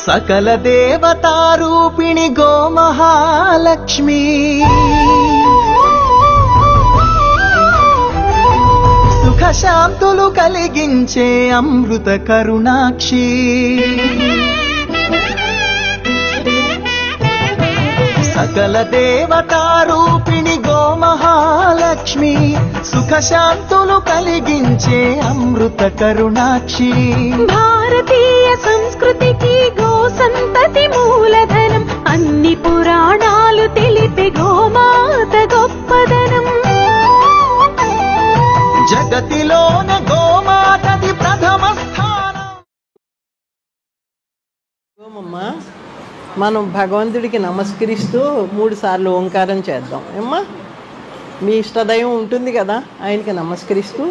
సకల దేవతారూపిణి గోమహాలక్ష్మి సుఖశాంతులు కలిగించే అమృత కరుణాక్షి సకల దేవతారూపిణి గోమహాలక్ష్మి సుఖశాంతులు కలిగించే అమృత కరుణాక్షి భారతీయ సంస్కృతికి గో సంతతి మూలధనం అన్ని పురాణాలు తెలిపే గోమాత గొప్పదనం జగతిలోన గోమాతది ప్రథమ స్థానం. మనం భగవంతుడికి నమస్కరిస్తూ 3 సార్లు ఓంకారం చేద్దాం ఏమ్మా. మీ ఇష్టదైవం ఉంటుంది కదా, ఆయనకి నమస్కరిస్తూ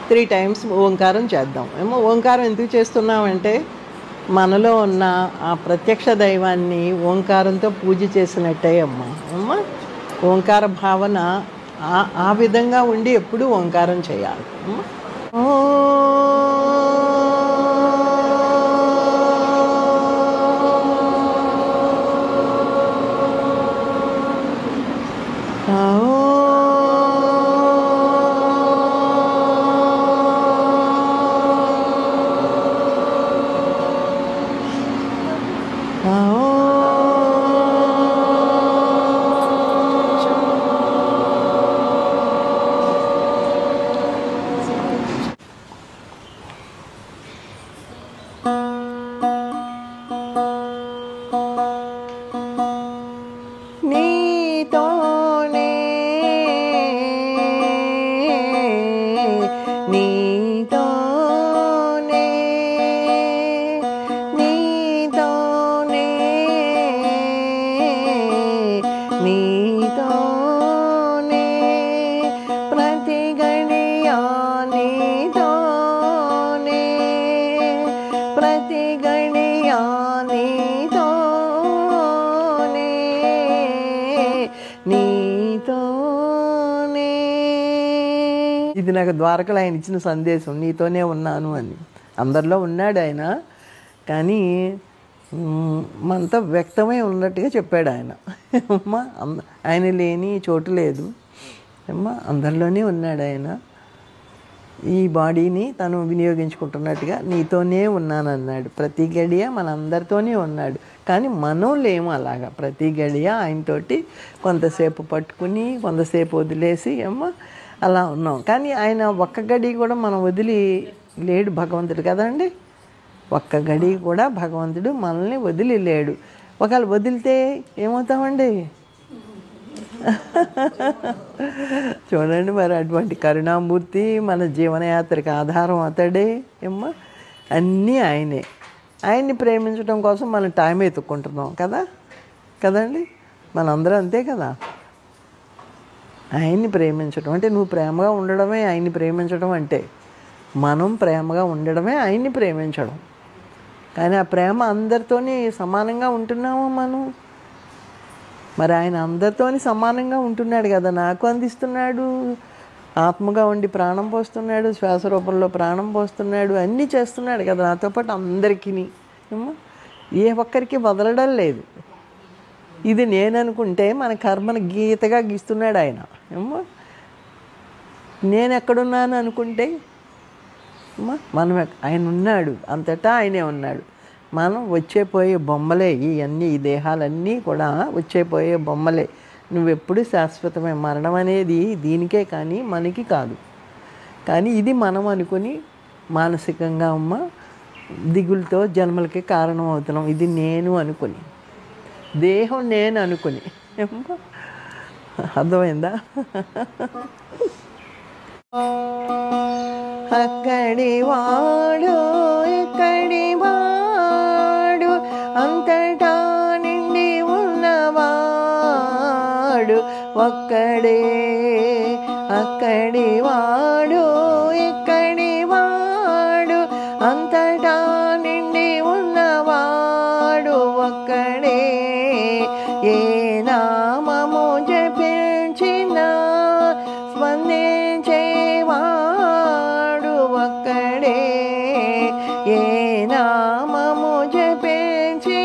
3 టైమ్స్ ఓంకారం చేద్దాం ఏమో. ఓంకారం ఎందుకు చేస్తున్నామంటే మనలో ఉన్న ఆ ప్రత్యక్ష దైవాన్ని ఓంకారంతో పూజ చేసినట్టే అమ్మా అమ్మా. ఓంకార భావన ఆ విధంగా ఉండి ఎప్పుడూ ఓంకారం చేయాలి అమ్మా. ఇది నాకు ద్వారకలో ఆయన ఇచ్చిన సందేశం, నీతోనే ఉన్నాను అని. అందరిలో ఉన్నాడు ఆయన, కానీ మనతో వ్యక్తమై ఉన్నట్టుగా చెప్పాడు ఆయన. అమ్మా ఆయన లేని చోటు లేదు అమ్మా, అందరిలోనే ఉన్నాడు ఆయన. ఈ బాడీని తను వినియోగించుకుంటున్నట్టుగా నీతోనే ఉన్నాను అన్నాడు. ప్రతి గడియ మనందరితోనే ఉన్నాడు, కానీ మనం లేము అలాగా. ప్రతి గడియ ఆయనతోటి కొంతసేపు పట్టుకుని కొంతసేపు వదిలేసి అమ్మ అలా ఉన్నాం. కానీ ఆయన ఒక్క గడి కూడా మనం వదిలి లేడు భగవంతుడు కదండి. ఒక్క గడి కూడా భగవంతుడు మనల్ని వదిలి లేడు. ఒకవేళ వదిలితే ఏమవుతామండి? చూడండి మరి, అటువంటి కరుణామూర్తి మన జీవనయాత్రకు ఆధారం అతడే ఏమ్మా. అన్నీ ఆయనే. ఆయన్ని ప్రేమించడం కోసం మనం టైం ఎత్తుక్కుంటున్నాం కదా కదండి. మనందరం అంతే కదా. ఆయన్ని ప్రేమించడం అంటే నువ్వు ప్రేమగా ఉండడమే ఆయన్ని ప్రేమించడం అంటే. మనం ప్రేమగా ఉండడమే ఆయన్ని ప్రేమించడం. కానీ ఆ ప్రేమ అందరితోని సమానంగా ఉంటున్నామా మనం? మరి ఆయన అందరితోని సమానంగా ఉంటున్నాడు కదా, నాకు అందిస్తున్నాడు. ఆత్మగా ఉండి ప్రాణం పోస్తున్నాడు, శ్వాస రూపంలో ప్రాణం పోస్తున్నాడు, అన్నీ చేస్తున్నాడు కదా నాతో పాటు అందరికీ. ఏ ఒక్కరికి వదలడం లేదు. ఇది నేను అనుకుంటే మన కర్మను గీతగా గీస్తున్నాడు ఆయన. నేను ఎక్కడున్నాను అనుకుంటే మనం ఆయన ఉన్నాడు, అంతటా ఆయనే ఉన్నాడు. మనం వచ్చేపోయే బొమ్మలే ఇవన్నీ. ఈ దేహాలన్నీ కూడా వచ్చేపోయే బొమ్మలే. నువ్వెప్పుడు శాశ్వతమే. మరణం అనేది దీనికే కానీ మనకి కాదు. కానీ ఇది మనం అనుకుని మానసికంగా దిగులతో జన్మలకి కారణం అవుతున్నాం. ఇది నేను అనుకుని, దేహం నేను అనుకుని. అర్థమైందా? అక్కడి వాడు ఇక్కడి వాడు అంతటా నిండి ఉన్నవాడు ఒక్కడే. అక్కడి వాడు ఇక్కడి వాడు అంతటా నిండి ఉన్నవాడు ఒక్కడే. ఏ నామము జపించినా స్పందించేవాడు ఒక్కడే. ఏ నామము జపించి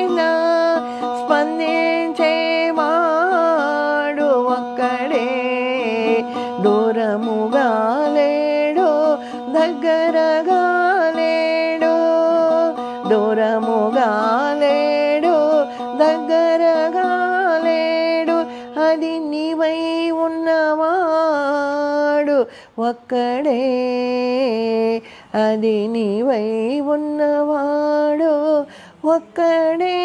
అది నీవై ఉన్నవాడు ఒక్కడే, అది నీవై ఉన్నవాడు ఒక్కడే.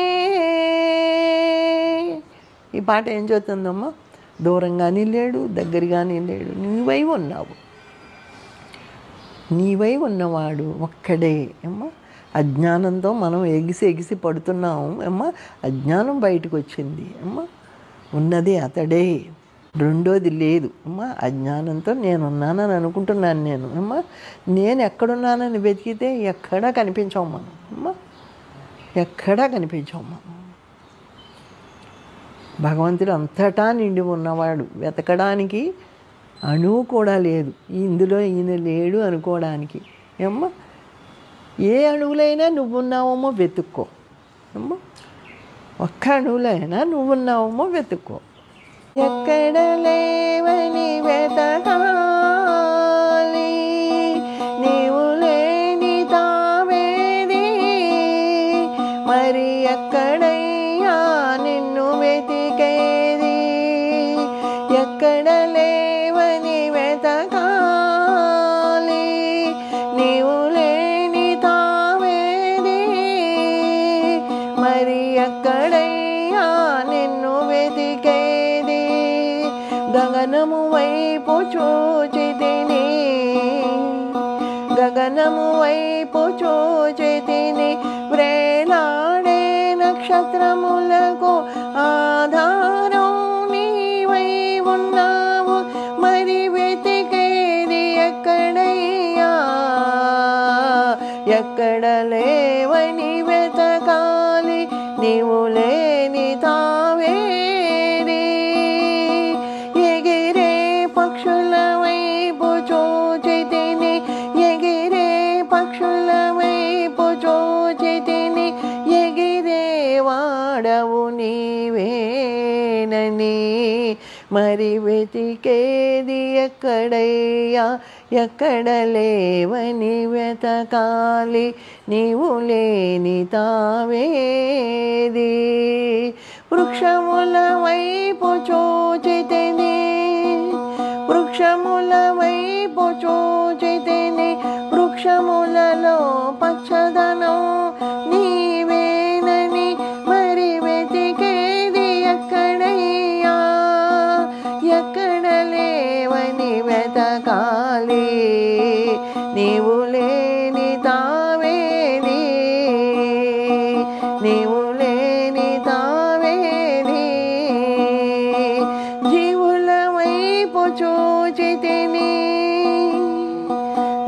ఈ పాట ఏం చెబుతుందమ్మా? దూరంగాని లేడు, దగ్గరగాని లేడు, నీవై ఉన్నావు, నీవై ఉన్నవాడు ఒక్కడే. అమ్మా అజ్ఞానంతో మనం ఎగిసి పడుతున్నాము. అమ్మ అజ్ఞానం బయటకు వచ్చింది. అమ్మ ఉన్నది అతడే, రెండోది లేదు. అమ్మ అజ్ఞానంతో నేనున్నానని అనుకుంటున్నాను నేను. అమ్మ నేను ఎక్కడున్నానని వెతికితే ఎక్కడా కనిపించాం మనం. అమ్మ ఎక్కడా కనిపించాం మనం. భగవంతుడు అంతటా నిండి ఉన్నవాడు, వెతకడానికి అణువు కూడా లేదు. ఇందులో ఈయన లేడు అనుకోవడానికి. అమ్మ ఏ అణువులైనా నువ్వున్నావేమో వెతుక్కో. అమ్మ ఒక్క అణువులైనా నువ్వున్నావేమో వెతుక్కో. ఎక్కడ లేవని వెతకాలి, నీవు లేని తావేది, మరి ఎక్కడయ్యా నిన్ను వెతికేది. ఎక్కడ లేవని వెతకాలి, నీవు లేని తావేది, మరి ఎక్కడయ్యా నిన్ను వెతికేది. గగనము వైపు చూచితిని, గగనము వైపు చూచితిని, వ్రేలాడే నక్షత్రములకు ఆధారం నీవై ఉన్నావు, మరి వెతికేది ఎక్కడయ్యా. ఎక్కడ లేవని వెతకాలి, నీవు లేని తావేది. ఎగిరే పక్షుల వైపు చూచితిని, ఎగిరే పక్షుల వైపు చూచితిని, ఎగిరే వాడవు నీవేనని, మరి వెతికేది ఎక్కడయ్యా. ఎక్కడ లేవని వెతకాలి, నీవు లేని తావేది. వృక్షముల వైపు చూచితిని, వృక్షముల వైపు చూచితిని, వృక్షములలో పచ్చదనం నీవేనని, మరి వెతికేది ఎక్కడయ్యా. ఎక్కడ లేవని వెతకాలి, నీవు లేని తావేది, నీవు లేని తావేది. జీవుల వైపు చూచితిని,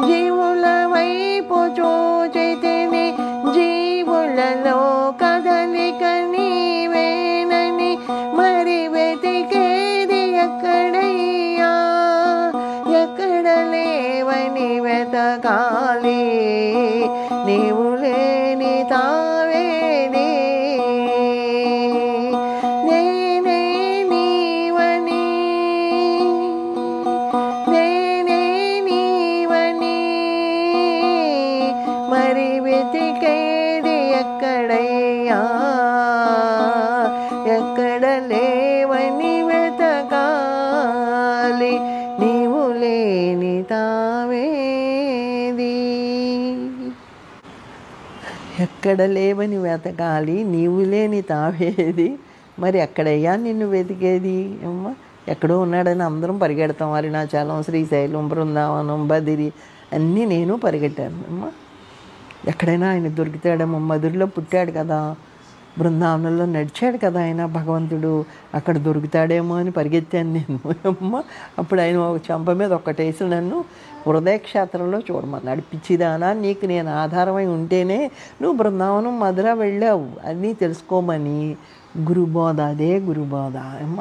జీవుల వైపు చూచితిని, జీవులలో కదలిక నీవేనని, మరి వెతికేది ఎక్కడయ్యా. ఎక్కడ లేవని వెతకాలి, నీవు లేని తావేది. నేనే నీవని, నేనే నీవని, మరి వెతికేది ఎక్కడయ్యా. ఎక్కడ లేవని వెతకాలి, నీవు లేని తావేది. ఎక్కడ లేవని వెతకాలి, నీవు లేని తావేది, మరి ఎక్కడయ్యా నిన్ను వెతికేది. అమ్మ ఎక్కడో ఉన్నాడని అందరం పరిగెడతాం. అరుణాచలం, శ్రీశైలం, బృందావనం, బదిరి అన్నీ నేను పరిగెట్టాను. అమ్మ ఎక్కడైనా ఆయన దొరుకుతాడేమో. మధురలో పుట్టాడు కదా, బృందావనంలో నడిచాడు కదా ఆయన భగవంతుడు, అక్కడ దొరుకుతాడేమో అని పరిగెత్తాను నేను. అమ్మ అప్పుడు ఆయన ఒక చెంప మీద ఒక్కటేసి నన్ను హృదయక్షేత్రంలో చూడమన్నాడు. పిచ్చిదానా, నీకు నేను ఆధారమై ఉంటేనే నువ్వు బృందావనం మధుర వెళ్ళావు, అన్నీ తెలుసుకోమని. గురుబోధ, అదే గురుబోధ. అమ్మ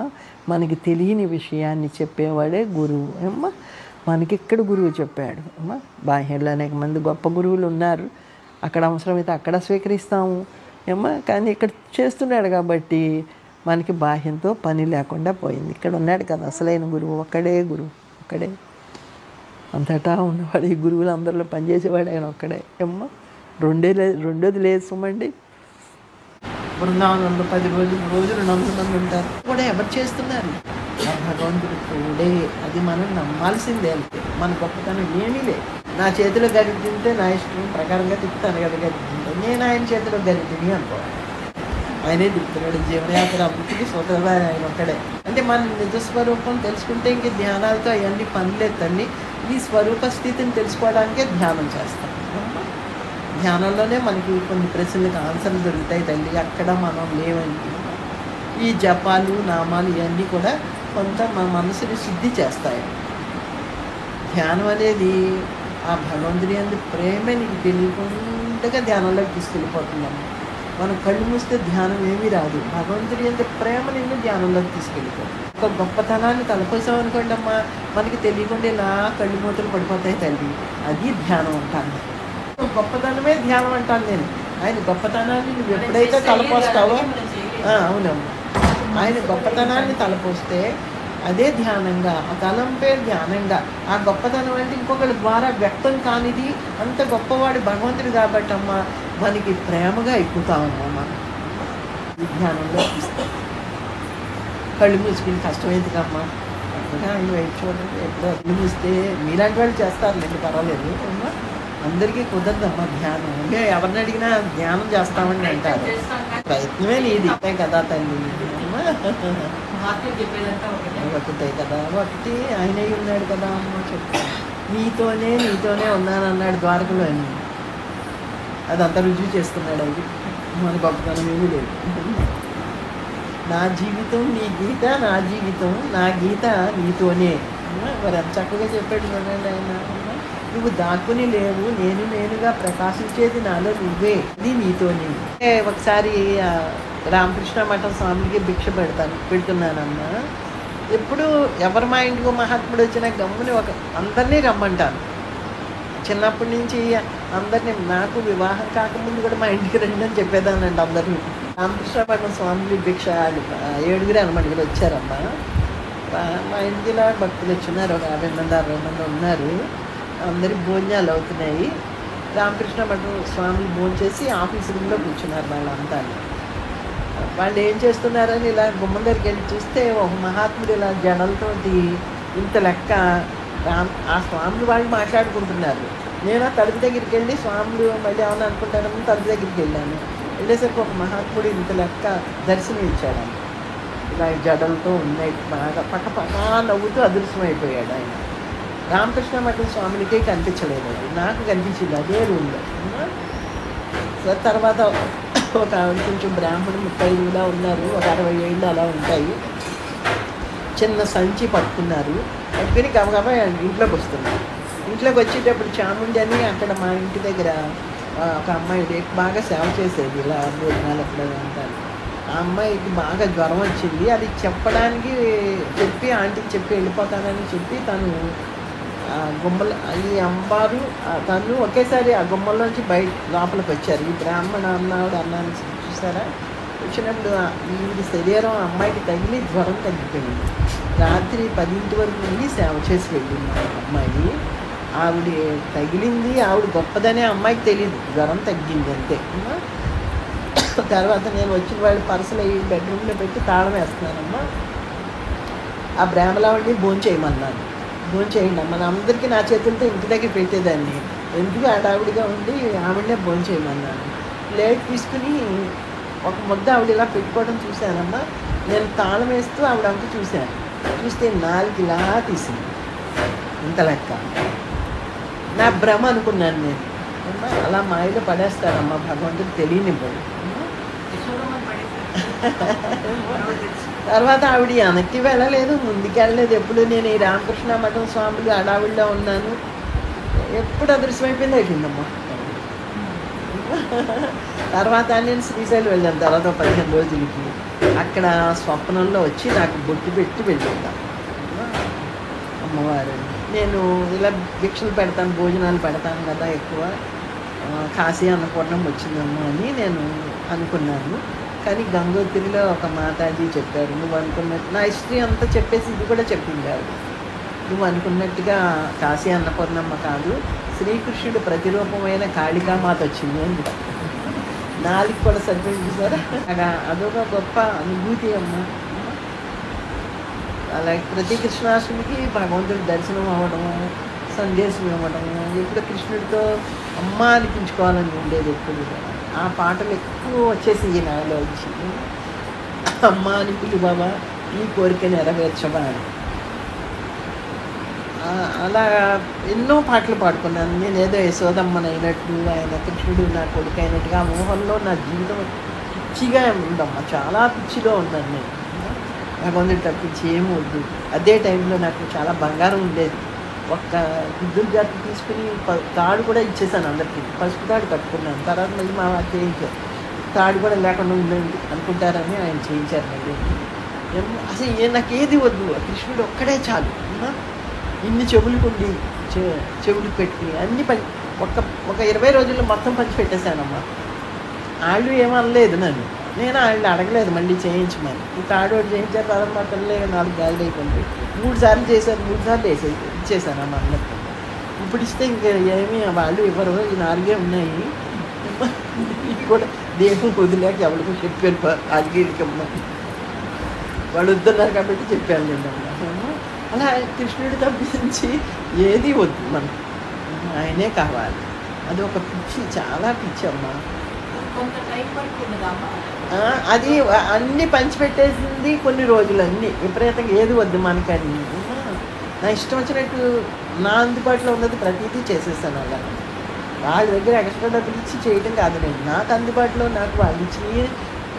మనకి తెలియని విషయాన్ని చెప్పేవాడే గురువు. అమ్మ మనకి ఇక్కడ గురువు చెప్పాడు. అమ్మ బాహ్యంలో అనేక మంది గొప్ప గురువులు ఉన్నారు, అక్కడ అవసరమైతే అక్కడ స్వీకరిస్తాము. ఏమో కానీ ఇక్కడ చేస్తున్నాడు కాబట్టి మనకి బాహ్యంతో పని లేకుండా పోయింది. ఇక్కడ ఉన్నాడు కదా అసలైన గురువు, ఒక్కడే గురువు, ఒక్కడే అంతటా ఉన్నవాడు. ఈ గురువులు అందరిలో పనిచేసేవాడు ఆయన ఒక్కడే. ఏమో రెండోది లేదు సుమండి. బృందావనంలో 10 రోజులు 200 మంది ఉంటారు కూడా ఎవరు చేస్తున్నారు? భగవంతుడు తోడే, అది మనం నమ్మాల్సిందే. అంతే, మన గొప్పతనం ఏమీ లేదు. నా చేతిలో గరిటె తింటే నా ఇష్టం ప్రకారంగా తిప్పుతాను కదా, గరిటె తింటే నేను ఆయన చేతిలో గరిటె తిని అనుకోవాలి. ఆయనే తిప్పుతున్నాడు. జీవనయాత్ర అభివృద్ధికి స్వతహాగా ఆయన ఒక్కడే. అంటే మన నిజస్వరూపం తెలుసుకుంటే ఇంక ధ్యానాలతో అవన్నీ పనిలేదు తల్లి. ఈ స్వరూప స్థితిని తెలుసుకోవడానికే ధ్యానం చేస్తాం. ధ్యానంలోనే మనకి కొన్ని ప్రశ్నలకు ఆన్సర్లు దొరుకుతాయి తల్లి. అక్కడ మనం లేవని ఈ జపాలు నామాలు ఇవన్నీ కూడా కొంత మన మనసుని శుద్ధి చేస్తాయి. ధ్యానం అనేది ఆ భగవంతుడి యందు ప్రేమ నీకు తెలియకుండా ధ్యానంలోకి తీసుకెళ్ళిపోతుందమ్మా. మనం కళ్ళు మూస్తే ధ్యానం ఏమీ రాదు. భగవంతుడి యందు ప్రేమ నిన్ను ధ్యానంలోకి తీసుకెళ్ళిపోతుంది. ఒక గొప్పతనాన్ని తలపోసాం అనుకోండి అమ్మా, మనకి తెలియకుండా ఇలా కళ్ళు మూతలు పడిపోతాయి తల్లి. అది ధ్యానం అంటాను. గొప్పతనమే ధ్యానం అంటాను నేను. ఆయన గొప్పతనాన్ని నువ్వు ఎప్పుడైతే తలపోస్తావో, అవునమ్మా, ఆయన గొప్పతనాన్ని తలపోస్తే అదే ధ్యానంగా, ఆ తలంపే ధ్యానంగా. ఆ గొప్పతనం అంటే ఇంకొకరి ద్వారా వ్యక్తం కానిది. అంత గొప్పవాడు భగవంతుడు కాబట్టి అమ్మ మనకి ప్రేమగా ఎక్కుతామమ్మా. ఈ ధ్యానంలో ఇస్తాం. కళ్ళు మూసుకుని కష్టమైందికమ్మా, అప్పుడుగా ఆయన వైపు చూడండి. ఎప్పుడో కళ్ళు మూస్తే మీలాంటి వాళ్ళు చేస్తారులేండి, పర్వాలేదు అమ్మా. అందరికీ కుదరదమ్మా ధ్యానం. మేము ఎవరిని అడిగినా ధ్యానం చేస్తామని అంటారు. ప్రయత్నమే నీది కదా తల్లి. ఒకటే కదా, ఒకటి ఆయనే ఉన్నాడు కదా అమ్మ. చెప్పు, నీతోనే ఉన్నానన్నాడు ద్వారకలో. అని అదంతా రుజువు చేస్తున్నాడు. అది మన గొప్పతనం ఏమీ లేదు. నా జీవితం నీ గీత, నా జీవితం నా గీత నీతోనే. మరి అంత చక్కగా చెప్పాడు చూడండి ఆయన. నువ్వు దాక్కుని లేవు, నేనుగా ప్రకాశించేది నాలో నువ్వే, ఇది నీతోనే. ఒకసారి రామకృష్ణ మఠం స్వామికి భిక్ష పెడుతున్నానమ్మా. ఎప్పుడు ఎవరు మా ఇంటికి మహాత్ముడు వచ్చినా గమ్ముని అందరినీ రమ్మంటాను. చిన్నప్పటి నుంచి అందరినీ, నాకు వివాహం కాకముందు కూడా మా ఇంటికి రండి అని చెప్పేదానండి అందరినీ. రామకృష్ణ మఠం స్వామి భిక్ష 7 అనమాట వచ్చారమ్మా. మా ఇంటికి ఇలా భక్తులు వచ్చినారు, ఒక 50 మంది 60 మంది ఉన్నారు. అందరి భోజనాలు అవుతున్నాయి. రామకృష్ణ మఠం స్వామిని భోజనం చేసి ఆఫీస్ రూమ్లో కూర్చున్నారు వాళ్ళంతా. వాళ్ళు ఏం చేస్తున్నారని ఇలా గుమ్మం దగ్గరికి వెళ్ళి చూస్తే ఒక మహాత్ముడు ఇలా జడలతోటి ఇంత లెక్క ఆ స్వాములు వాళ్ళు మాట్లాడుకుంటున్నారు. నేను ఆ తలుపు దగ్గరికి వెళ్ళి స్వాములు మళ్ళీ ఏమన్నా అనుకుంటారని తలుపు దగ్గరికి వెళ్ళాను. వెళ్ళేసరికి ఒక మహాత్ముడు ఇంత లెక్క దర్శనం ఇచ్చాడు. ఇలా జడలతో ఉన్నాయి, బాగా పక్క నవ్వుతూ అదృశ్యమైపోయాడు ఆయన. రామకృష్ణ మఠం స్వామినికే కనిపించలేదు, అది నాకు కనిపించింది అదే రూమ్లో. తర్వాత ఒక ఆవిడ కొంచెం బ్రాహ్మణుడు 35 ఉన్నారు, ఒక 60 ఏళ్ళు అలా ఉంటాయి. చిన్న సంచి పట్టుకున్నారు. పట్టుకుని గబగబా ఇంట్లోకి వస్తున్నారు. ఇంట్లోకి వచ్చేటప్పుడు చాముండి అని అక్కడ మా ఇంటి దగ్గర ఒక అమ్మాయి బాగా సేవ చేసేది, ఇలా భోజనాలు ఎప్పుడు అంటారు. ఆ అమ్మాయికి బాగా జ్వరం వచ్చింది. అది చెప్పడానికి చెప్పి ఆంటీకి చెప్పి వెళ్ళిపోతానని చెప్పి తను గుమ్మల ఈ అమ్మారు తను ఒకేసారి ఆ గుమ్మల్లోంచి లోపలికి వచ్చారు. ఈ బ్రాహ్మణ అన్నాను చూసారా, వచ్చినప్పుడు ఈ శరీరం అమ్మాయికి తగిలి జ్వరం తగ్గిపోయింది. రాత్రి 10 వరకు నుండి సేవ చేసి వెళ్ళింది అమ్మాయి. ఆవిడ తగిలింది, ఆవిడ గొప్పదనే అమ్మాయికి తెలియదు, జ్వరం తగ్గింది అంతే. తర్వాత నేను వచ్చిన వాళ్ళు పర్సులు ఈ బెడ్రూమ్లో పెట్టి తాళం వేస్తున్నానమ్మా. ఆ బ్రాహ్మణావిడిని భోంచేయమన్నాను. భోంచేయండి అమ్మ, అందరికీ నా చేతులతో ఇంటి దగ్గర పెట్టేదాన్ని, ఎందుకు ఆడావిడిగా ఉండి ఆవిడనే భోంచేయమన్నాను. ప్లేట్ తీసుకుని ఒక ముద్ద ఆవిడ ఇలా పెట్టుకోవడం చూశానమ్మా. నేను తాళం వేస్తూ ఆవిడ అంతా చూశాను. చూస్తే 4 ఇలా తీసింది, ఇంత లెక్క. నా భ్రమ అనుకున్నాను నేను. అమ్మా అలా మాయలో పడేస్తారమ్మా, భగవంతుడు తెలియనివ్వడు. తర్వాత ఆవిడ వెనక్కి వెళ్ళలేదు, ముందుకు వెళ్ళలేదు. ఎప్పుడు నేను ఈ రామకృష్ణ మఠం స్వాములు అడావిడిలో ఉన్నాను, ఎప్పుడు అయిపోయిందమ్మా. తర్వాత నేను శ్రీశైలం వెళ్ళాను. తర్వాత 15 రోజులకి అక్కడ స్వప్నంలో వచ్చి నాకు బొట్టు పెట్టి వెళ్ళిపోతాను అమ్మవారు. నేను ఇలా భిక్షలు పెడతాను, భోజనాలు పెడతాను కదా ఎక్కువ. కాశీ అన్నపూర్ణం వచ్చిందమ్మా అని నేను అనుకున్నాను. కానీ గంగోత్రిలో ఒక మాతాజీ చెప్పారు, నువ్వు అనుకున్నట్టు నా హిస్టరీ అంతా చెప్పేసి ఇది కూడా చెప్పిండారు. నువ్వు అనుకున్నట్టుగా కాశీ అన్నపూర్ణమ్మ కాదు, శ్రీకృష్ణుడు ప్రతిరూపమైన కాళికామాత వచ్చింది అని. 4 కూడా సరిపోయింది సార్. అదొక గొప్ప అనుభూతి అమ్మ. అలాగే ప్రతి కృష్ణాష్టమికి భగవంతుడి దర్శనం అవ్వడము, సందేశం ఇవ్వడము, ఎప్పుడు కృష్ణుడితో అమ్మ అనిపించుకోవాలని ఉండేది ఎప్పుడు. ఆ పాటలు ఎక్కువ వచ్చేసి నాలో వచ్చి అమ్మ అని పిలు బాబా, ఈ కోరిక నెరవేర్చబా అని. అలా ఎన్నో పాటలు పాడుకున్నాను నేను. ఏదో యశోదమ్మనైనట్టు, ఆయన కృష్ణుడు నా కొడుకు అయినట్టుగా ఆ మోహంలో నా జీవితం పిచ్చిగా ఉందమ్మా, చాలా పిచ్చిలో ఉన్నాను నేను. భగవంతుడి తప్పించి ఏమి వద్దు. అదే టైంలో నాకు చాలా బంగారం ఉండేది. ఒక్క గుడ్డుల జాతి తీసుకుని తాడు కూడా ఇచ్చేసాను అందరికీ. పసుపు తాడు కట్టుకున్నాను. తర్వాత మళ్ళీ మా వారు చేయించారు. తాడు కూడా లేకుండా ఉండండి అనుకుంటారని ఆయన చేయించారు. మళ్ళీ అసలు నాకు ఏది వద్దు, కృష్ణుడు ఒక్కడే చాలు. ఇన్ని చెవులుకుండి చెవులు పెట్టుకుని అన్ని ఒక 20 రోజుల్లో మొత్తం పంచి పెట్టేశానమ్మా. వాళ్ళు ఏమనలేదు నన్ను, నేను వాళ్ళు అడగలేదు మళ్ళీ చేయించమని. ఈ తాడు ఒకటి చేయించారు. తర్వాత మా పిల్లలే 4 గాజులు అయిపోయింది. 3 సార్లు చేశారు, 3 సార్లు ఇచ్చేసాను అమ్మ అందరికీ. ఇప్పుడు ఇస్తే ఇంకా ఏమీ వాళ్ళు ఇవ్వరు, ఈ 4 ఉన్నాయి. ఇది కూడా దేవుడు వదిలేక ఎవరికి చెప్పారు అడిగిరికమ్మ, వాళ్ళు వద్దున్నారు కాబట్టి చెప్పాను నేను. అలా కృష్ణుడి తప్పించి ఏది వద్దు మనకు, ఆయనే కావాలి. అది ఒక పిచ్చి, చాలా పిచ్చి అమ్మ. అది అన్నీ పంచిపెట్టేసింది కొన్ని రోజులు, అన్నీ విపరీతంగా ఏది వద్దు మనకని. నా ఇష్టం వచ్చినట్టు నా అందుబాటులో ఉన్నది ప్రతిదీ చేసేస్తాను. అలా వాళ్ళ దగ్గర ఎక్స్ట్రా డబ్బులు ఇచ్చి చేయటం కాదు, నేను నాకు అందుబాటులో నాకు వాళ్ళు ఇచ్చి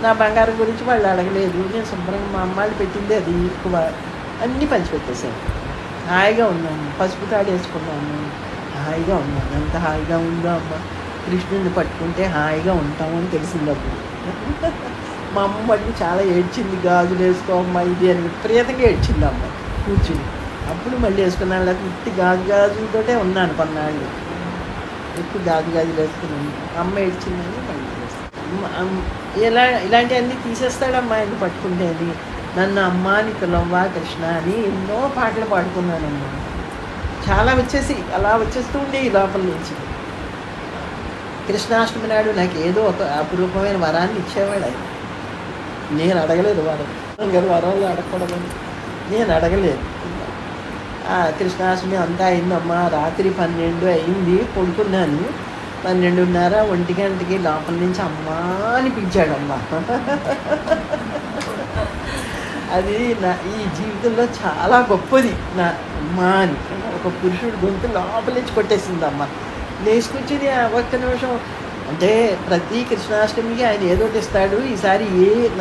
నా బంగారం గురించి వాళ్ళు అడగలేదు. నేను శుభ్రంగా మా అమ్మాళ్ళు పెట్టింది అది ఎక్కువ, అన్నీ పంచిపెట్టేశాను. హాయిగా ఉన్నాను, పసుపు తాడు వేసుకున్నాను, హాయిగా ఉన్నాను. ఎంత హాయిగా ఉందో అమ్మ. కృష్ణుడిని పట్టుకుంటే హాయిగా ఉంటామని తెలిసింది అప్పుడు. మా అమ్మ మళ్ళీ చాలా ఏడ్చింది, గాజులు వేసుకోమ్మా ఇది అని విపరీతంగా ఏడ్చింది అమ్మ కూర్చుని. అప్పుడు మళ్ళీ వేసుకున్నాను, లేకపోతే ఇట్టి గాజులతోటే ఉన్నాను కొన్నాళ్ళు. ఎక్కువ గాజులు వేసుకున్నాను. అమ్మ ఏడ్చిందని మళ్ళీ ఇలాంటివన్నీ తీసేస్తాడమ్మా ఆయన పట్టుకుంటేది. నన్ను అమ్మ అని పిలవ్వా కృష్ణ అని ఎన్నో పాటలు పాడుకున్నానమ్మా. చాలా వచ్చేసి అలా వచ్చేస్తూ ఉండే ఈ లోపల నుంచి. కృష్ణాష్టమి నాడు నాకు ఏదో ఒక అపురూపమైన వరాన్ని ఇచ్చేవాడు ఆయన. నేను అడగలేదు వరాలు అడగకూడదని నేను అడగలేదు. కృష్ణాష్టమి అంతా అయిందమ్మా. రాత్రి 12 అయింది, పడుకున్నాను. 12:30, 1 గంటకి లోపల నుంచి అమ్మా అని పిలిచాడమ్మా. అది ఈ జీవితంలో చాలా గొప్పది. నా అమ్మా అని ఒక పురుషుడు గొంతు లోపల నుంచి కొట్టేసిందమ్మా. లేచుకొచ్చింది ఒక్క నిమిషం. అంటే ప్రతి కృష్ణాష్టమికి ఆయన ఏదోటి ఇస్తాడు. ఈసారి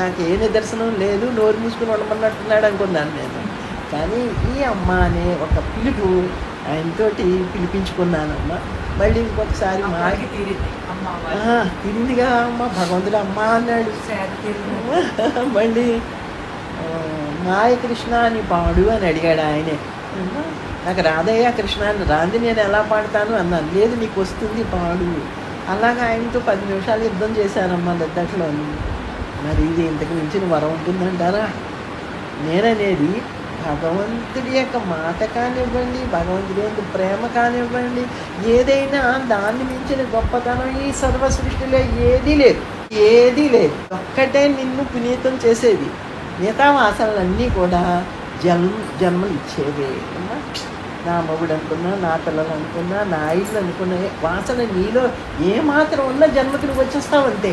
నాకు ఏ నిదర్శనం లేదు, నోరు మూసుకుని ఉండమన్నట్టున్నాడు అనుకున్నాను నేను. కానీ ఈ అమ్మ అనే ఒక పిలుపు ఆయనతోటి పిలిపించుకున్నానమ్మ. మళ్ళీ ఇంకొకసారి మాకి తిరిగిగా అమ్మ భగవంతుడు అమ్మ అన్నాడు. మళ్ళీ మాయ కృష్ణ అని పాడు అని అడిగాడు ఆయనే. నాకు రాధయ్య కృష్ణ అని రాంది, నేను ఎలా పాడతాను అన్నాను. లేదు నీకు వస్తుంది పాడు. అలాగా ఆయనతో 10 నిమిషాలు యుద్ధం చేశానమ్మా లద్దట్లోని. మరి ఇది ఇంతకు మించిన వరం ఉంటుందంటారా? నేననేది భగవంతుడి యొక్క మాట కానివ్వండి, భగవంతుడి యొక్క ప్రేమ కానివ్వండి, ఏదైనా దాన్ని మించిన గొప్పతనం ఈ సర్వ సృష్టిలో ఏదీ లేదు. ఒక్కటే నిన్ను పునీతం చేసేది. మిగతా వాసనలన్నీ కూడా జన్మలు ఇచ్చేవే. నా మొగుడు అనుకున్నా, నా పిల్లలు అనుకున్నా, నా ఇల్లు అనుకున్నా, వాసన నీలో ఏమాత్రం ఉన్నా జన్మకి నువ్వు వచ్చేస్తావంతే.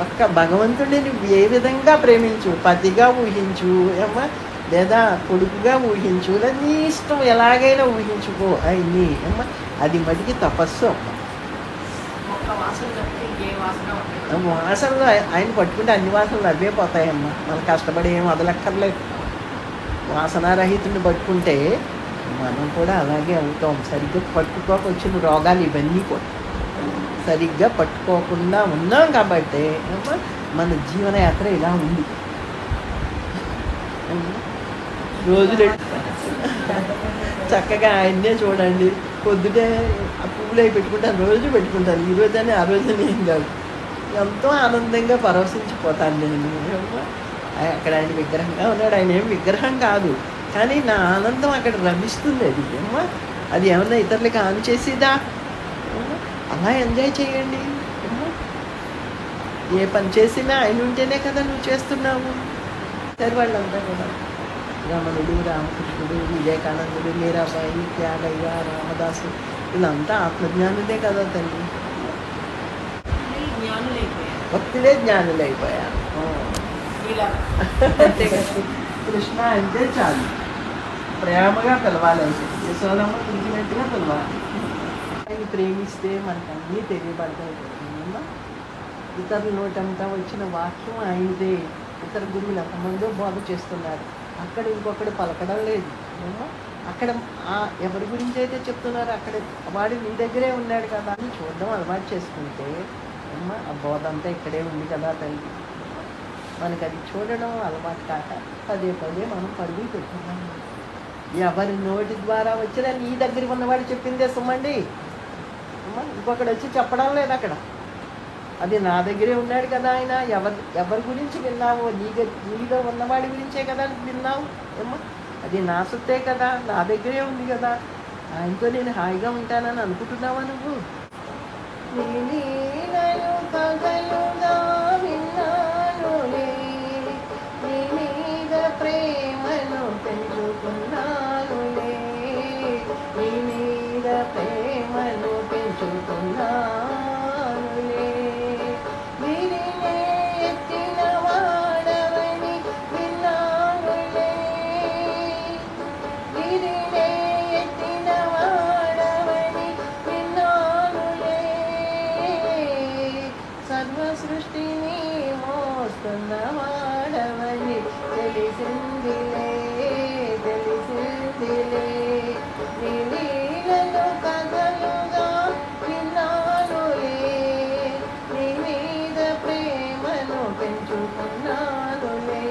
ఒక్క భగవంతుడిని నువ్వు ఏ విధంగా ప్రేమించు, పతిగా ఊహించు ఏమ్మా, లేదా కొడుకుగా ఊహించు, లేదా నీ ఇష్టం ఎలాగైనా ఊహించుకో ఆయన్ని అమ్మ. అది మటుకి తపస్సు అమ్మ. వాసనలు ఆయన పట్టుకుంటే అన్ని వాసనలు అవే పోతాయమ్మా. మనం కష్టపడి ఏం వదలక్కర్లేదు. వాసనారహితుడిని పట్టుకుంటే మనం కూడా అలాగే అవుతాం. సరిగ్గా పట్టుకోక వచ్చిన రోగాలు ఇవన్నీ కూడా సరిగ్గా పట్టుకోకుండా ఉన్నాం కాబట్టి మన జీవనయాత్ర ఇలా ఉంది. రోజులు చక్కగా ఆయన్నే చూడండి. పొద్దుటే ఆ పువ్వులు అవి పెట్టుకుంటాను, రోజు పెట్టుకుంటాను. ఈ రోజని ఆ రోజని ఏం కాదు, ఎంతో ఆనందంగా పరవశించిపోతాను నేను. అక్కడ ఆయన విగ్రహంగా ఉన్నాడు. ఆయన ఏం విగ్రహం కాదు, కానీ నా ఆనందం అక్కడ రమిస్తుంది. అది ఏమో అది ఏమన్నా ఇతరులకి ఆన్ చేసేదా? అలా ఎంజాయ్ చేయండి. ఏ పని చేసినా ఆయన ఉంటేనే కదా నువ్వు చేస్తున్నావు. సరే వాళ్ళంతా కూడా రమణుడు, రామకృష్ణుడు, వివేకానందుడు, మీరాబాయి, త్యాగయ్య, రామదాసు వీళ్ళంతా ఆత్మజ్ఞానులే కదా తల్లి. భక్తులే జ్ఞానులు అయిపోయారు. కృష్ణ అంటే చాలు, ప్రేమగా పిలవాలి. అయితే యశోదమ్మ పిలిచినట్టుగా పిలవాలి. ఆయన ప్రేమిస్తే మనకు అన్నీ తెలియబడతాయి. ఇతరుల నోటంతా వచ్చిన వాక్యం ఆయనదే. ఇతర గురువులు ఎంతమందో బోధ చేస్తున్నారు, అక్కడ ఇంకొకటి పలకడం లేదు. అక్కడ ఎవరి గురించి అయితే చెప్తున్నారు అక్కడ వాడు నీ దగ్గరే ఉన్నాడు కదా అని చూడడం అలవాటు చేసుకుంటే ఆ బోధ అంతా ఇక్కడే ఉంది కదా తల్లి. మనకు అది చూడడం అలవాటు కాక పదే పదే మనం పరుగు పెట్టుకున్నాం. ఎవరి నోటి ద్వారా వచ్చినా నీ దగ్గర ఉన్నవాడు చెప్పిందే సుమ్మండి. ఇంకొకటి వచ్చి చెప్పడం లేదు అక్కడ. అది నా దగ్గరే ఉన్నాడు కదా ఆయన. ఎవరి గురించి విన్నావు? నీలో ఉన్నవాడి గురించే కదా విన్నావు. అది నా సొత్తే కదా, నా దగ్గరే ఉంది కదా. ఆయనతో నేను హాయిగా ఉంటానని అనుకుంటున్నావా నువ్వు? ప్రేమను పెంచుకున్నానులే, నీ మీద ప్రేమను పెంచుకున్నానులే. విరినే ఎత్తిన వాడవని విన్నానులే, విరినే ఎత్తిన వాడవని విన్నానులే. సర్వ సృష్టిని మోస్తున్న వాడవని తెలిసిందిలే, తెలిసిందిలే. నీ లీలలు కథలుగా విన్నానులే, నీ మీద ప్రేమను పెంచుకున్నానులే,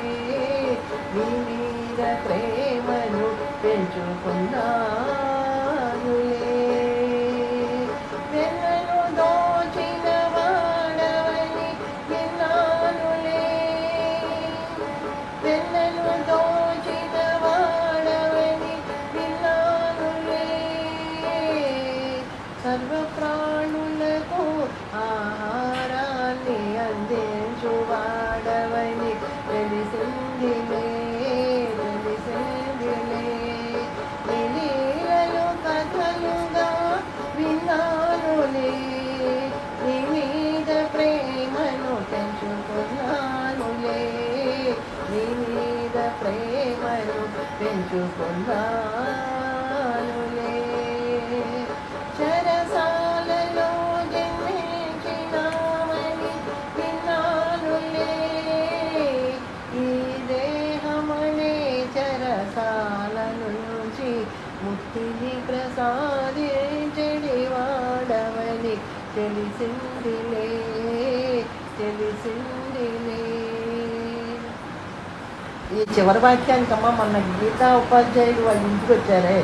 నీ మీద ప్రేమను పెంచుకున్నానులే. వెన్నను దోచిన వాడవని విన్నానులే, వెన్నను దోచిన వాడవని విన్నానులే. సర్వ ప్రాణులకు ఆహారాన్ని అందించు వాడవని తెలిసిందిలే, తెలిసిందిలే. నీ లీలలు కథలుగా విన్నానులే, నీ మీద ప్రేమను పెంచుకున్నానులే, నీ మీద ప్రేమను పెంచుకున్నానులే. చెరసాలలో జన్మించినామని విన్నానులే, ఈ దేహమనే చెరసాల నుంచి ముక్తిని ప్రసాదించడి వాడవని తెలిసిందిలే, తెలిసిందిలే. ఈ చివరి వాక్యానికమ్మా మొన్న గీతా ఉపాధ్యాయులు వాళ్ళ ఇంటికి వచ్చారే,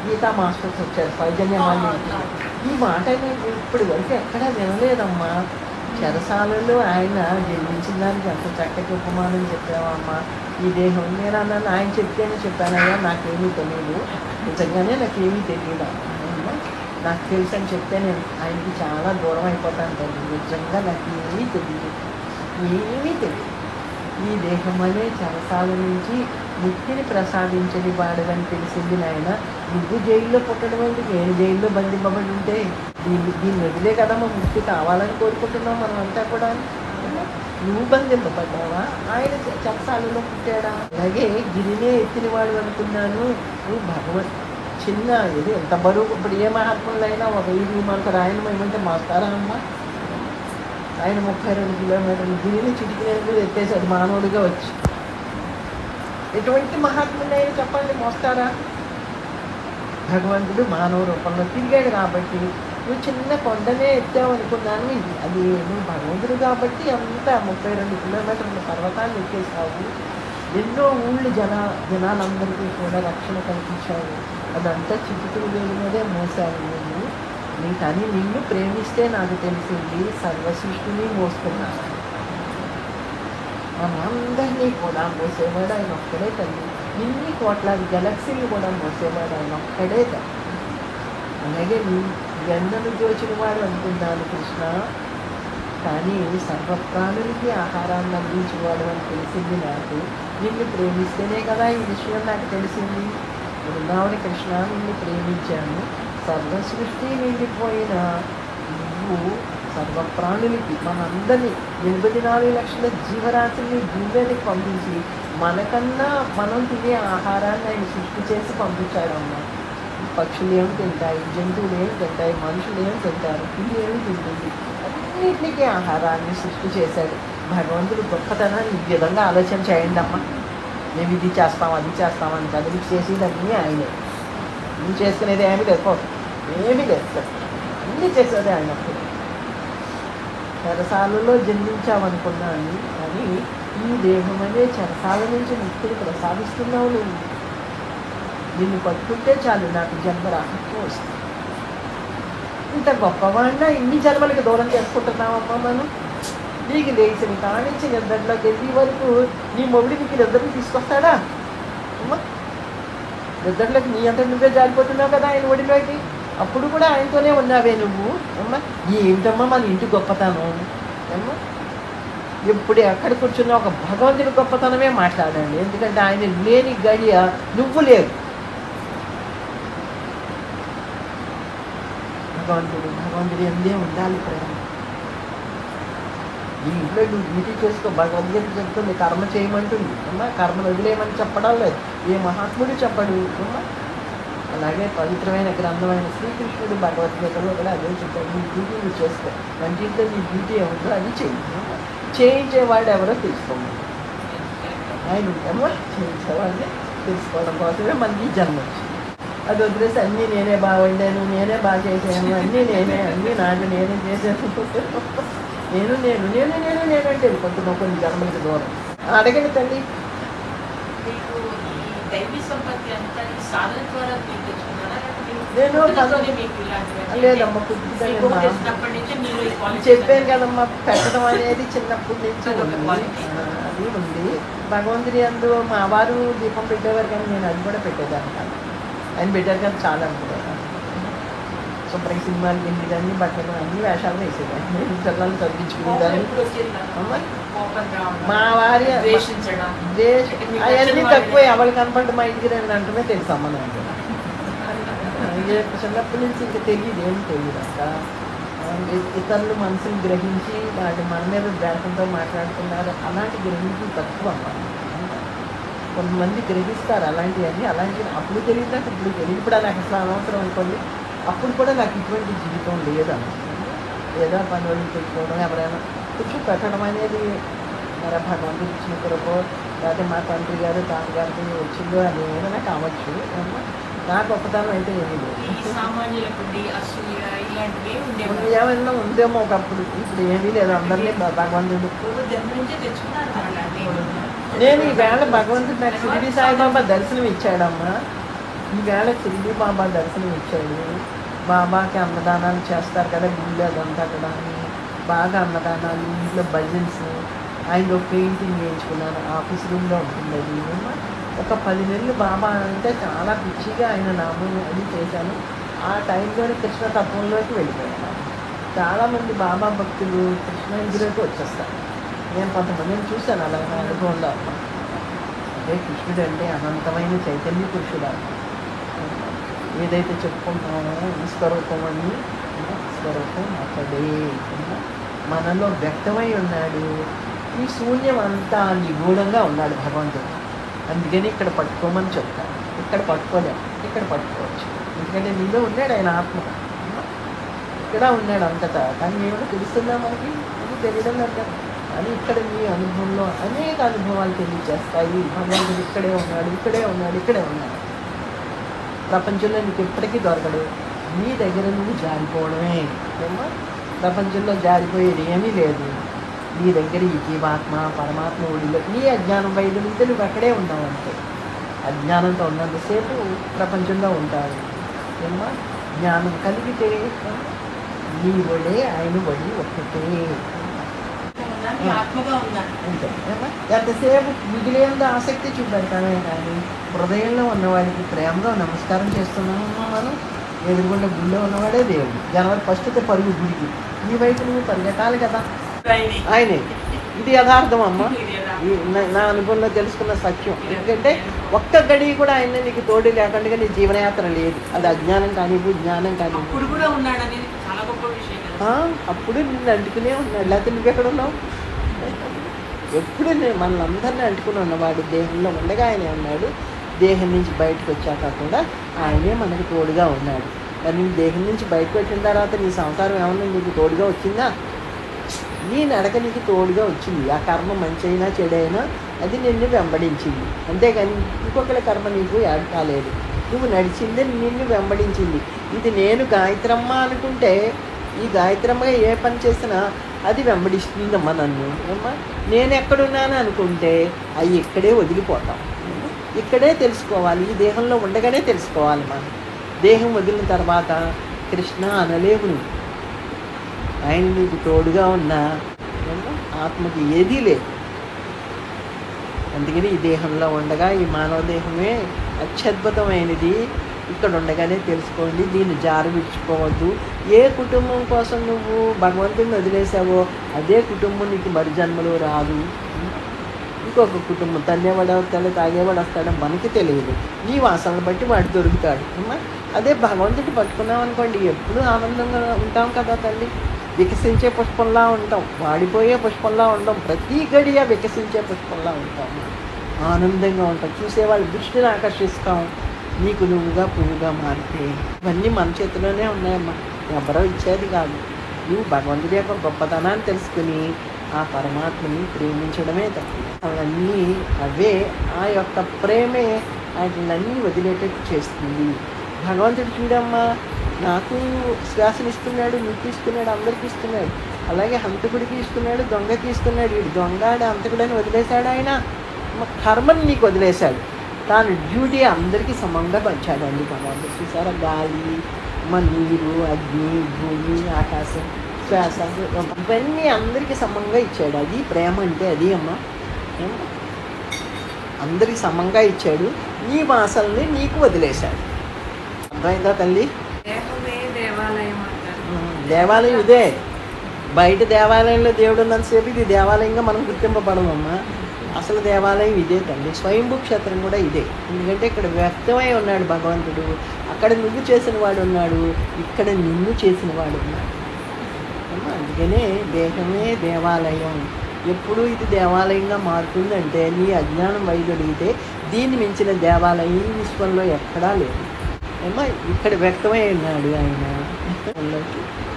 గీతా మాస్టర్స్ వచ్చారు సౌజన్య వాళ్ళ ఇంటికి. ఈ మాట నేను ఇప్పటి వరకు ఎక్కడా వినలేదమ్మా. చెరసాలలో ఆయన జన్మించిన దానికి ఎంత చక్కటి ఉపమానం చెప్పావమ్మా. ఈ దేహం నేను అన్నాను, ఆయన చెప్తేనే చెప్పానయ్యా, నాకేమీ తెలియదు, నిజంగానే నాకేమీ తెలియదు. నాకు తెలుసు అని చెప్తే నేను ఆయనకి చాలా దూరం అయిపోతాను తల్లి. నిజంగా నాకు ఏమీ తెలియదు, ఏమీ తెలియదు. ఈ దేహం అనే చెరసాల నుంచి ముక్తిని ప్రసాదించని వాడదని తెలిసింది నాయన. నువ్వు జైల్లో పుట్టడం ఎందుకు? నేను జైల్లో బంధింపబడి ఉంటే దీన్ని వదిలే కదమ్మా ముక్తి కావాలని కోరుకుంటున్నాం మనం అంతా కూడా. నువ్వు బంధింపబడ్డావా? ఆయన చెరసాలలో పుట్టాడా? అలాగే గిరినే ఎత్తినవాడు అనుకున్నాను. నువ్వు భగవత్ చిన్న ఇది ఎంత బరువు. ఇప్పుడు ఏ మహాత్ములైనా ఒక 1000 మనకు రాయన ఏమంటే మాస్తారా అమ్మ? ఆయన 32 కిలోమీటర్లు గిరిని చిటికినందుకు ఎత్తేసాడు మానవుడిగా వచ్చి. ఎటువంటి మహాత్ములైనా చెప్పండి, మోస్తారా? భగవంతుడు మానవ రూపంలో తిరిగాడు కాబట్టి నువ్వు చిన్న కొండనే ఎత్తావు అనుకున్నాను. అది నువ్వు భగవంతుడు కాబట్టి అంత 32 కిలోమీటర్ల పర్వతాన్ని ఎక్కేసావు. ఎన్నో ఊళ్ళు జనాలందరికీ కూడా రక్షణ కల్పించావు. అదంతా చిటికిన వేలు మీదే మోసావు నువ్వు. కానీ నిన్ను ప్రేమిస్తే నాకు తెలిసింది సర్వ సృష్టిని మోస్తున్నాను. మనందరినీ కూడా మోసేవాడు ఆయన ఒక్కడే తల్లి. ఇన్ని కోట్లాది గెలక్సీలు కూడా మోసేవాడు ఆయన ఒక్కడే తల్లి. అలాగే వెన్నను దోచిన వాడు అనుకున్నాను కృష్ణ, కానీ సర్వప్రాణులకి ఆహారాన్ని అందించేవాడు అని తెలిసింది నాకు. నిన్ను ప్రేమిస్తేనే కదా ఈ విషయం నాకు తెలిసింది. బృందావని కృష్ణ, నిన్ను ప్రేమించాను. సర్వ సృష్టి నిండిపోయిన నువ్వు సర్వప్రాణులకి, మనందరినీ 84 లక్షల జీవరాశుల్ని భూమికి పంపించి మనకన్నా మనం తినే ఆహారాన్ని ఆయన సృష్టి చేసి పంపించాడమ్మా. పక్షులు ఏమి తింటాయి, జంతువులు ఏమి తింటాయి, మనుషులు ఏమి తింటారు, ఇది ఏమి తింటుంది, అన్నింటికి ఆహారాన్ని సృష్టి చేశాడు. భగవంతుడు గొప్పతనాన్ని ఈ విధంగా ఆలోచన చేయండి అమ్మ. మేము ఇది చేస్తాం అది చేస్తామని కదా, మీకు చేసేదన్నీ ఆయనే. నువ్వు చేసుకునేది ఏమీ లేదు, ఏమీ లేదు, అన్నీ చేసేది ఆయన. చెరసాలలో జన్మించామనుకున్నాను కానీ ఈ దేహం అనే చెరసాల నుంచి ముక్తిని ప్రసాదిస్తున్నావు నువ్వు. నిన్ను పట్టుకుంటే చాలు నాకు జన్మ రాహత్వం వస్తుంది. ఇంత గొప్పవాడినా ఇన్ని జన్మలకి దూరం చేసుకుంటున్నావమ్మా మనం. నీకు లేచిన కానించి నిద్రలోకి వెళ్ళి వరకు నీ మొగుడి నీకు నిద్రని తీసుకొస్తాడా అమ్మా? నిద్రలోకి నీ అంతా నువ్వే జారిపోతున్నావు కదా ఆయన ఒడిలోకి. అప్పుడు కూడా ఆయనతోనే ఉన్నావే నువ్వు అమ్మా. ఏమిటమ్మా మన ఇంటి గొప్పతనం అమ్మా? ఎప్పుడు ఎక్కడ కూర్చున్నా ఒక భగవంతుడి గొప్పతనమే మాట్లాడండి. ఎందుకంటే ఆయన లేని గడియ నువ్వు లేవు. భగవంతుడు ఎందే ఉండాలి ప్రేమ. ఈ ఇంట్లో నువ్వు డ్యూటీ చేసుకో, భగవద్గీత చెప్తుంది కర్మ చేయమంటుంది అమ్మా. కర్మను వదిలేయమని చెప్పడం లేదు, ఏ మహాత్ముడు చెప్పడు అమ్మా. అలాగే పవిత్రమైన గ్రంథమైన శ్రీకృష్ణుడు భగవద్గీతలో కూడా అదే చెప్పాడు, నీ డ్యూటీ నువ్వు చేసుకో, మంచితో నీ డ్యూటీ ఏముందో అది చెయ్యి. చేయించేవాడు ఎవరో తెలుసుకోమని ఆయన ఉంటామో చేయించేవాడిని తెలుసుకోవడం కోసమే మనకి జన్మ వచ్చింది. అది వదిలేసి అన్నీ నేనే బాగా వండాను, నేనే బాగా చేసాను, అన్నీ నాకు నేనే చేశాను, నేనంటే వెళ్ళిపోతున్నావు కొన్ని జన్మలకి దూరం. అడగండి తల్లి. నేను లేదమ్మా, చెప్పాను కదమ్మా, పెట్టడం అనేది చిన్నప్పటి నుంచి అది ఉంది. భగవంతుడి అందు మా వారు దీపం పెట్టేవారు కానీ నేను అది కూడా పెట్టేదాన్ని కాదు. ఆయన పెట్టారు కానీ చాలా అనుకున్నాను. శుభ్రంగా సినిమాలు వెళ్ళేదాన్ని, బట్టలు అన్ని వేషాలు వేసేదాన్ని, నేను పిల్లలు చదివించుకునేదాన్ని. మా వారి అవన్నీ తక్కువ, ఎవరు కనపడి మా ఇంటికి రండి అంటమే తెలుసు అమ్మ నాకు. చిన్నప్పటి నుంచి ఇంకా తెలియదు, ఏం తెలియదు అంట. ఇతరులు మనసుని గ్రహించి వాటి మన మీద ద్వేషంతో మాట్లాడుతున్నారు, అలాంటి గ్రహించి తక్కువ అమ్మ. కొంతమంది గ్రహిస్తారు అలాంటివన్నీ, అప్పుడు తెలియదు నాకు, ఇప్పుడు తెలియదు. ఇప్పుడు నాకు అసలు అనవసరం అనుకోండి. అప్పుడు కూడా నాకు ఇటువంటి జీవితం లేదన్న. ఏదో పని వాళ్ళు పెట్టుకోవడం, ఎవరైనా కొంచెం పెట్టడం అనేది మరి భగవంతుడు ఇచ్చిన కొరకు, లేకపోతే మా తండ్రి గారు తాతగారికి వచ్చిందో అది ఏమైనా కావచ్చు. నా గొప్పతనం అయితే ఏమీ లేదు. ఏమైనా ఉందేమో ఒకప్పుడు, ఇప్పుడు ఏమీ లేదు. అందరినీ భగవంతుడు. నేను ఈవేళ భగవంతుడు నాకు షిరిడి సాయిబాబా దర్శనం ఇచ్చాడమ్మా. ఈవేళ షిరిడి బాబా దర్శనం ఇచ్చాడు. బాబాకి అన్నదానాలు చేస్తారు కదా గుళ్ళు, అదంతా కూడా బాగా అన్నదానాలు, ఇంట్లో భజన్స్. ఆయనలో పెయింటింగ్ వేయించుకున్నాను, ఆఫీస్ రూమ్లో ఉంటుంది అది. ఒక 10 నెలలు బాబా అంటే చాలా పిచ్చిగా ఆయన నామం అది చేశాను. ఆ టైంలోనే కృష్ణతత్వంలోకి వెళ్ళిపోయాను. చాలామంది బాబా భక్తులు కృష్ణ ఇందులోకి వచ్చేస్తారు. నేను కొంతమందిని చూశాను అలా నా అనుభవంలో. అదే కృష్ణుడు అంటే అనంతమైన చైతన్య పురుషుడు. ఏదైతే చెప్పుకుంటున్నామో ఈశ్వరూపం అని, ఈశ్వరూపం అతడే మనలో వ్యక్తమై ఉన్నాడు. ఈ శూన్యం అంతా నిగూఢంగా ఉన్నాడు భగవంతుడు. అందుకని ఇక్కడ పట్టుకోమని చెప్తాను. ఇక్కడ పట్టుకోలేము, ఇక్కడ పట్టుకోవచ్చు. ఎందుకంటే నీలో ఉన్నాడు ఆయన ఆత్మ, ఇక్కడ ఉన్నాడు అంతటా. కానీ ఏమైనా తెలుస్తుందా మనకి? అది తెలియడం లేదు కదా. అని ఇక్కడ నీ అనుభవంలో అనేక అనుభవాలు తెలియజేస్తాయి. భగవంతుడు ఇక్కడే ఉన్నాడు, ఇక్కడే ఉన్నాడు, ఇక్కడే ఉన్నాడు. ప్రపంచంలో నీకు ఎప్పటికీ దొరకడు. నీ దగ్గర నువ్వు జారిపోవడమే. ప్రపంచంలో జారిపోయేది ఏమీ లేదు. నీ దగ్గర ఈ జీవాత్మ పరమాత్మ ఒడిలో నీ అజ్ఞానం బయట నుంచి నువ్వు అక్కడే ఉన్నావు అంతే. అజ్ఞానంతో ఉన్నంతసేపు ప్రపంచంలో ఉంటావు. ఏమా జ్ఞానం కలిగితే నీ ఒడే ఆయన ఒడి ఒక్కటే అంతే. ఎంతసేపు మిగిలేందు ఆసక్తి చూపెడతామే కానీ హృదయంలో ఉన్నవాడికి ప్రేమగా నమస్కారం చేస్తున్నామమ్మా. మనం ఎదురుగుండా గుళ్ళో ఉన్నవాడే దేవుడు. జనవరి 1 పరుగు గుడికి, ఈ వైపు నువ్వు పరిగెట్టాలి కదా ఆయనే. ఇది యథార్థం అమ్మ. నా అనుభవంలో తెలుసుకున్న సత్యం. ఎందుకంటే ఒక్క గడి కూడా ఆయన నీకు తోడు లేకుండా నీ జీవనయాత్ర లేదు. అది అజ్ఞానం కానివ్వు, జ్ఞానం కానివ్వు. అప్పుడు కూడా ఉన్నాడు అనేది చాలా గొప్ప విషయం కదా. అప్పుడు నిన్ను అంటుకునే ఉన్నాడు, లేకపోతే నువ్వు ఎక్కడ ఉన్నావు? ఎప్పుడు నేను మనల్ని అందరినీ అంటుకుని ఉన్నవాడు దేహంలో ఉండగా ఆయనే ఉన్నాడు. దేహం నుంచి బయటకు వచ్చాక కూడా ఆయనే మనకు తోడుగా ఉన్నాడు. మరి నీ దేహం నుంచి బయటకు వచ్చిన తర్వాత నీ సంసారం ఏమన్నా నీకు తోడుగా వచ్చిందా? నీ నడక నీకు తోడుగా వచ్చింది. ఆ కర్మ మంచి అయినా చెడైనా అది నిన్ను వెంబడించింది. అంతేగాని ఇంకొకరి కర్మ నీకు యాడ్ కాలేదు. నువ్వు నడిచిందే నిన్ను వెంబడించింది. ఇది నేను గాయత్రమ్మ అనుకుంటే ఈ గాయత్రమ్మగా ఏ పని చేసినా అది వెంబడిస్తుందమ్మా నన్ను. అమ్మా నేను ఎక్కడున్నాను అనుకుంటే అవి ఇక్కడే వదిలిపోతాం. ఇక్కడే తెలుసుకోవాలి, ఈ దేహంలో ఉండగానే తెలుసుకోవాలి. మనం దేహం వదిలిన తర్వాత కృష్ణ అనలేవు నువ్వు. ఆయన నీకు తోడుగా ఉన్నా ఆత్మకి ఏదీ లేదు. అందుకని ఈ దేహంలో ఉండగా ఈ మానవ దేహమే అత్యద్భుతమైనది. ఇక్కడ ఉండగానే తెలుసుకోండి, దీన్ని జారు విడిచిపోవద్దు. ఏ కుటుంబం కోసం నువ్వు భగవంతుడిని వదిలేసావో అదే కుటుంబం నీకు మరు జన్మలో రాదు. ఇంకొక కుటుంబం తన్నేవాడు వస్తాడు, తాగేవాడు వస్తాడో మనకి తెలియదు. నీ వాసనలు బట్టి వాడు దొరుకుతాడు. అదే భగవంతుడి పట్టుకున్నాం అనుకోండి, ఎప్పుడు ఆనందంగా ఉంటాం కదా తల్లి. వికసించే పుష్పంలా ఉంటాం, వాడిపోయే పుష్పంలా ఉంటాం. ప్రతి గడియ వికసించే పుష్పంలా ఉంటాం, ఆనందంగా ఉంటాం. చూసేవాళ్ళ దృష్టిని ఆకర్షిస్తాం. నీకు నువ్వుగా పువ్వుగా మారితే ఇవన్నీ మన చేతిలోనే ఉన్నాయమ్మా, ఎవరో ఇచ్చేది కాదు. నువ్వు భగవంతుడి యొక్క గొప్పతనాన్ని తెలుసుకుని ఆ పరమాత్మని ప్రేమించడమే తప్పు. అవన్నీ అవే ఆ యొక్క ప్రేమే వాటినన్నీ వదిలేటట్టు చేస్తుంది. భగవంతుడు చూడమ్మా, నాకు శ్వాసనిస్తున్నాడు, నీకు ఇస్తున్నాడు, అందరికీ ఇస్తున్నాడు. అలాగే హంతకుడికి ఇస్తున్నాడు, దొంగకి ఇస్తున్నాడు. వీడు దొంగడు హంతకుడని వదిలేశాడు. ఆయన కర్మని నీకు వదిలేశాడు. తాను డ్యూటీ అందరికీ సమంగా పంచాడండి భగవంతుడు. చూసారా, గాలి, నీరు, అగ్ని, భూమి, ఆకాశం, శ్వాస ఇవన్నీ అందరికీ సమంగా ఇచ్చాడు. అది ప్రేమ అంటే అది అమ్మా. అందరికి సమంగా ఇచ్చాడు. నీ వాసనల్ని నీకు వదిలేశాడు. అర్థమైందా తల్లి? దేవాలయం ఇదే. బయట దేవాలయంలో దేవుడు ఉన్నంతసేపు ఇది దేవాలయంగా మనం గుర్తింపబడమమ్మా. అసలు దేవాలయం ఇదే తల్లి. స్వయంభూ క్షేత్రం కూడా ఇదే. ఎందుకంటే ఇక్కడ వ్యక్తమై ఉన్నాడు భగవంతుడు. అక్కడ నువ్వు చేసిన వాడు ఉన్నాడు, ఇక్కడ నిన్ను చేసిన వాడు ఉన్నాడు. అందుకనే దేహమే దేవాలయం. ఎప్పుడు ఇది దేవాలయంగా మారుతుందంటే నీ అజ్ఞానం వైదొలిగితే దీన్ని మించిన దేవాలయం ఈ విశ్వంలో ఎక్కడా లేదు. ఏమో ఇక్కడ వ్యక్తమై ఉన్నాడు ఆయన.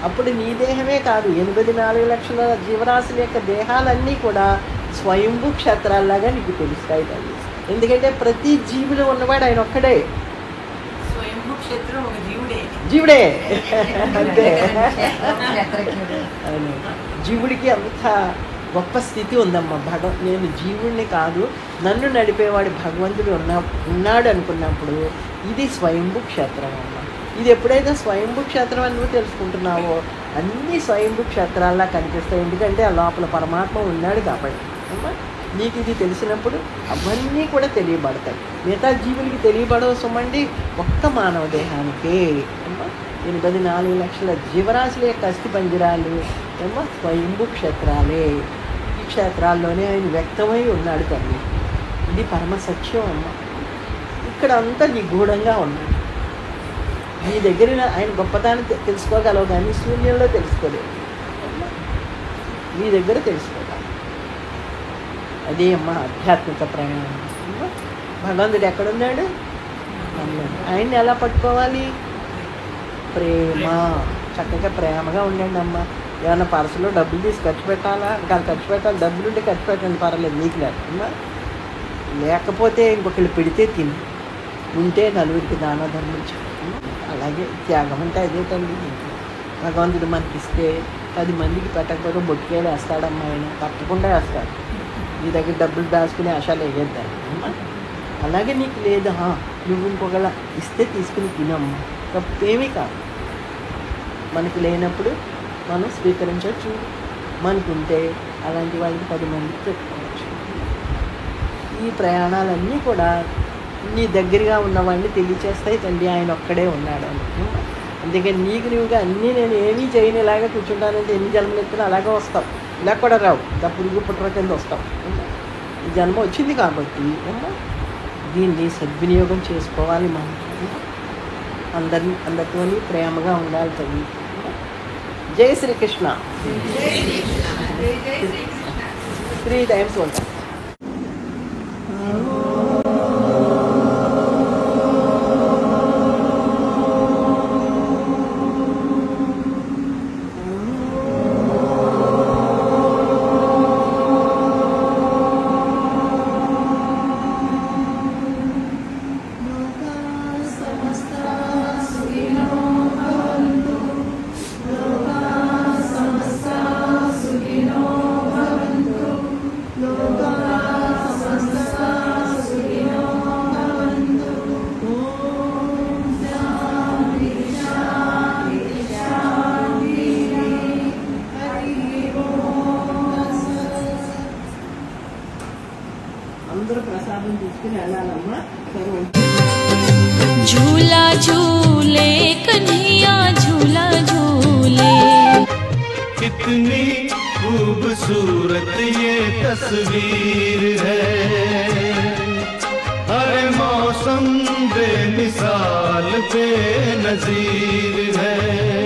అప్పుడు నీ దేహమే కాదు, 84 లక్షల జీవరాశుల యొక్క దేహాలన్నీ కూడా స్వయంభూ క్షేత్రాల్లాగా నీకు తెలుస్తాయి తల్లి. ఎందుకంటే ప్రతి జీవిలో ఉన్నవాడు ఆయన ఒక్కడే. స్వయంభూ క్షేత్రం ఒక జీవుడే అంతే. జీవుడికి అంత గొప్ప స్థితి ఉందమ్మా. నేను జీవుడిని కాదు, నన్ను నడిపేవాడు భగవంతుడు ఉన్నాడు అనుకున్నప్పుడు ఇది స్వయంభూ క్షేత్రం అమ్మ. ఇది ఎప్పుడైతే స్వయంభూ క్షేత్రం అని నువ్వు తెలుసుకుంటున్నావో అన్ని స్వయంభూ క్షేత్రాల్లా కనిపిస్తాయి. ఎందుకంటే ఆ లోపల పరమాత్మ ఉన్నాడు కాబట్టి అమ్మా. నీకు ఇది తెలిసినప్పుడు అవన్నీ కూడా తెలియబడతాయి. మిగతా జీవులకి తెలియబడవు సుమండి, ఒక్క మానవ దేహానికే అమ్మా. 84 లక్షల జీవరాశుల యొక్క అస్థి పంజరాలు ఏమో స్వయంభూ క్షేత్రాలే. ఈ క్షేత్రాల్లోనే ఆయన వ్యక్తమై ఉన్నాడు తల్లి. ఇది పరమ సత్యం అమ్మ. ఇక్కడ అంతా నిగూఢంగా ఉన్నాడు. నీ దగ్గర ఆయన గొప్పతాన్ని తెలుసుకోగలవు కానీ శూన్యంలో తెలుసుకోలేవు. నీ దగ్గర తెలుసుకోగలవు. అదే అమ్మ ఆధ్యాత్మిక ప్రయాణం. భగవంతుడు ఎక్కడున్నాడు? ఆయన్ని ఎలా పట్టుకోవాలి? ప్రేమ. చక్కగా ప్రేమగా ఉండండి అమ్మ. ఏమైనా పర్సులో డబ్బులు తీసి ఖర్చు పెట్టాలా? ఇంకా ఖర్చు పెట్టాలి, డబ్బులు ఉంటే ఖర్చు పెట్టండి, పర్వాలేదు, నీకు లేదమ్మా. లేకపోతే ఇంకొకళ్ళు పెడితే తిని, ఉంటే నలుగురికి దాన ధర్మం చెప్పు. అలాగే త్యాగం అంటే అదే తల్లి. భగవంతుడు మనకిస్తే 10 మందికి పెట్టకపోతే బొట్టుకేలు వేస్తాడమ్మా. ఆయన తప్పకుండా వేస్తాడు. నీ దగ్గర డబ్బులు దాచుకునే ఆశలు వేయద్దాన్ని అమ్మా. అలాగే నీకు లేదా నువ్వు ఇంకొకళ్ళ ఇస్తే తీసుకుని తినమ్మా, తప్పేమీ కాదు. మనకు లేనప్పుడు మనం స్వీకరించవచ్చు, మనకుంటే అలాంటి వాళ్ళకి 10 మందికి పెట్టుకోవచ్చు. ఈ ప్రయాణాలన్నీ కూడా నీ దగ్గరగా ఉన్నవాడిని తెలియచేస్తాయి తల్లి, ఆయన ఒక్కడే ఉన్నాడని. అందుకని నీకు నువ్వుగా అన్నీ నేను ఏమీ చేయని ఇలాగే కూర్చుంటానంటే ఎన్ని జన్మలు ఎత్తున అలాగే వస్తావు. ఇలా కూడా రావు, పురుగు పుట్ర కింద వస్తావు. జన్మ వచ్చింది కాబట్టి అమ్మా దీన్ని సద్వినియోగం చేసుకోవాలి మనం. అందరితోని ప్రేమగా ఉండాలి తల్లి. జై శ్రీకృష్ణ. 3 times ఉంటాం. అందరూ ప్రసాదం తీసుకుని వెళ్ళాలమ్మా. झूला झूले कन्हैया झूला झूले, कितनी खूबसूरत ये तस्वीर है, हर मौसम बेमिसाल बेनजीर है.